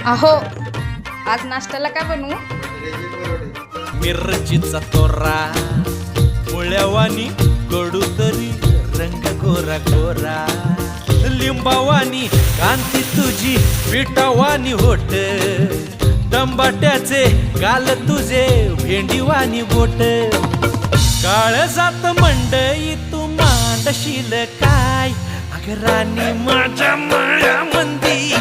अहो, आज नाश्त्याला काय बनवू? मिरचीचा तोरा मुळ्यावानी कडू तरी रंग गोरा गोरा लिंबावानी कांती तुझी पिठावानी होट टंबाट्याचे गाल तुझे भेंडीवानी बोट काळ जात मंडई तू मांडशील काय अगराणी माझ्या माळ्यामंदी